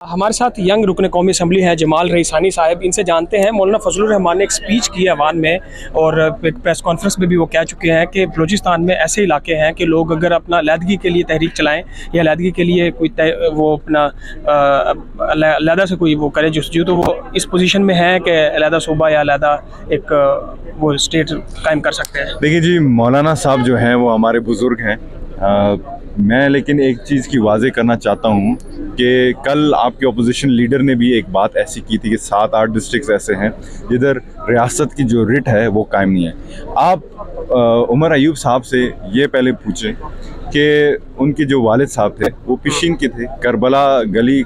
हमारे साथ यंग रुकन कौमी असम्बली हैं जमाल रईसानी साहब, इनसे जानते हैं। मौलाना फजलुर रहमान ने एक स्पीच की है अवान में और एक प्रेस कॉन्फ्रेंस में भी वो कह चुके हैं कि बलूचिस्तान में ऐसे इलाके हैं कि लोग अगर अपना अलहदगी के लिए तहरीक चलाएं या अलहदगी के लिए कोई वो अपना अलहदा से कोई वो करे जस्तजू, तो वो इस पोजीशन में है कि अलहदा सूबा या अलहदा एक वो स्टेट कायम कर सकते हैं। देखिए जी, मौलाना साहब जो हैं वो हमारे बुज़ुर्ग हैं। मैं लेकिन एक चीज़ की वाज़ेह करना चाहता हूँ कि कल आपके अपोजिशन लीडर ने भी एक बात ऐसी की थी कि 7-8 डिस्ट्रिक्ट्स ऐसे हैं जिधर रियासत की जो रिट है वो कायम नहीं है। आप उमर अयूब साहब से ये पहले पूछें कि उनके जो वालिद साहब थे वो पिशीन के थे, करबला गली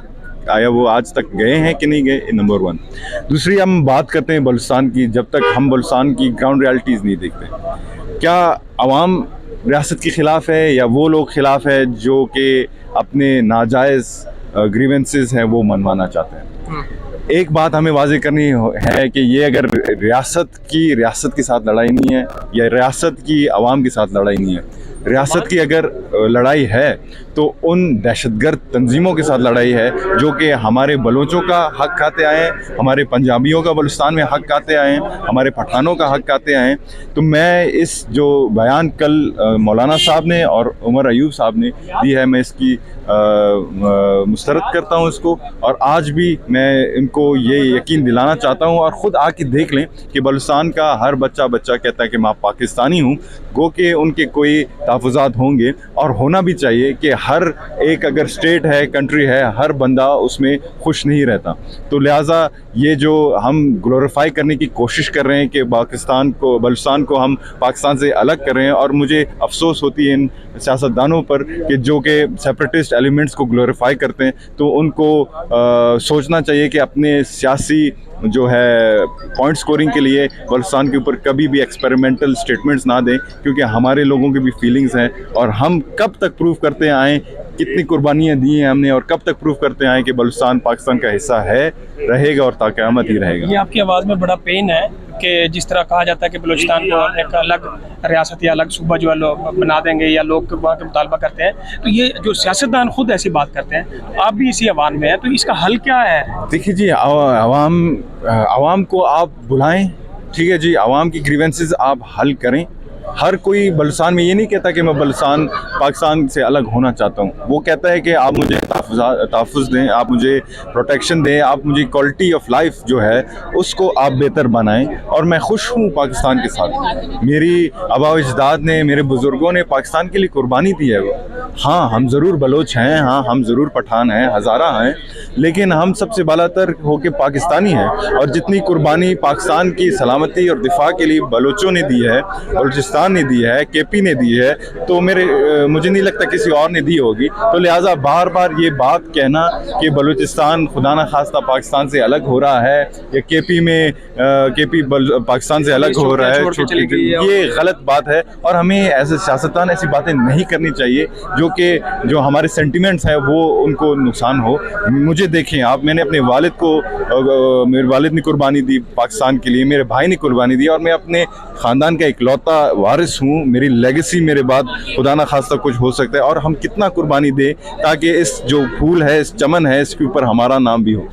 आया वो आज तक गए हैं कि नहीं गए, नंबर 1। दूसरी, हम बात करते हैं बलूचिस्तान की, जब तक हम बलूचिस्तान की ग्राउंड रियलिटीज़ नहीं देखते, क्या आवाम रियासत के ख़िलाफ़ है या वो लोग ख़िलाफ़ है जो कि अपने नाजायज़ ग्रीवेंसेस हैं वो मनवाना चाहते हैं। एक बात हमें वाज़ेह करनी है कि ये अगर रियासत के साथ लड़ाई नहीं है या रियासत की आवाम के साथ लड़ाई नहीं है, रियासत की अगर लड़ाई है तो उन दहशतगर्द तंजीमों के साथ लड़ाई है जो कि हमारे बलोचों का हक़ खाते आए हैं, हमारे पंजाबियों का बलूचिस्तान में हक़ खाते आए हैं, हमारे पठानों का हक़ खाते आए हैं। तो मैं इस जो बयान कल मौलाना साहब ने और उमर अयूब साहब ने दी है, मैं इसकी मुस्तरद करता हूँ इसको, और आज भी मैं इनको ये यकीन दिलाना चाहता हूँ और ख़ुद आके देख लें कि बलूचिस्तान का हर बच्चा कहता है कि मैं पाकिस्तानी हूँ, गो के उनके कोई तहफ़्फ़ुज़ात होंगे और होना भी चाहिए कि हर एक अगर स्टेट है, कंट्री है, हर बंदा उसमें खुश नहीं रहता। तो लिहाजा ये जो हम ग्लोरीफाई करने की कोशिश कर रहे हैं कि बलूचिस्तान को हम पाकिस्तान से अलग कर रहे हैं, और मुझे अफसोस होती है इन सियासतदानों पर कि जो कि सेपरेटिस्ट एलिमेंट्स को ग्लोरीफाई करते हैं, तो उनको सोचना चाहिए कि अपने सियासी जो है पॉइंट स्कोरिंग के लिए बलूचिस्तान के ऊपर कभी भी एक्सपेरिमेंटल स्टेटमेंट्स ना दें, क्योंकि हमारे लोगों की भी फीलिंग्स हैं और हम कब तक प्रूव करते आएँ, कितनी कुर्बानियाँ दी हैं हमने, और कब तक प्रूव करते आएँ कि बलूचिस्तान पाकिस्तान का हिस्सा है, रहेगा और क़यामत ही रहेगा। ये आपकी आवाज़ में बड़ा पेन है कि जिस तरह कहा जाता है कि बलूचिस्तान को एक अलग रियासत या अलग सूबा जो है लोग बना देंगे या लोग वहाँ के मुतालबा करते हैं, तो ये जो सियासतदान खुद ऐसी बात करते हैं, तो आप भी इसी आवाम में हैं, तो इसका हल क्या है? देखिए जी, आवाम को आप बुलाएं, ठीक है जी, आवाम की ग्रीवेंसेस आप हल करें। हर कोई बलूचिस्तान में ये नहीं कहता कि मैं बलूचिस्तान पाकिस्तान से अलग होना चाहता हूँ, वो कहता है कि आप मुझे तहफ़्फ़ुज़ दें, आप मुझे प्रोटेक्शन दें, आप मुझे क्वालिटी ऑफ लाइफ जो है उसको आप बेहतर बनाएं, और मैं खुश हूँ पाकिस्तान के साथ। मेरी आबा अजदाद ने, मेरे बुज़ुर्गों ने पाकिस्तान के लिए कुर्बानी दी है। हाँ, हम ज़रूर बलोच हैं, हाँ हम ज़रूर पठान हैं, हज़ारा हैं, लेकिन हम सबसे बालातर होके पाकिस्तानी हैं, और जितनी कुर्बानी पाकिस्तान की सलामती और दिफा के लिए बलोचों ने दी है, बलूचिस्तान ने दी है, केपी ने दी है, तो मुझे नहीं लगता किसी और ने दी होगी। तो लिहाजा बार बार ये बात कहना कि बलूचिस्तान खुदा न खास्ता पाकिस्तान से अलग हो रहा है या केपी पाकिस्तान से अलग हो रहा है, ये गलत बात है, और हमें ऐसे सियासतदान ऐसी बातें नहीं करनी चाहिए जो हमारे सेंटिमेंट्स हैं वो उनको नुकसान हो। मुझे देखें आप, मैंने अपने वालिद को, मेरे वालिद ने कुर्बानी दी पाकिस्तान के लिए, मेरे भाई ने कुर्बानी दी, और मैं अपने ख़ानदान का इकलौता वारिस हूँ। मेरी लेगेसी मेरे बाद खुदा न खास्ता कुछ हो सकता है, और हम कितना कुर्बानी दें ताकि इस जो फूल है, इस चमन है, इसके ऊपर हमारा नाम भी हो।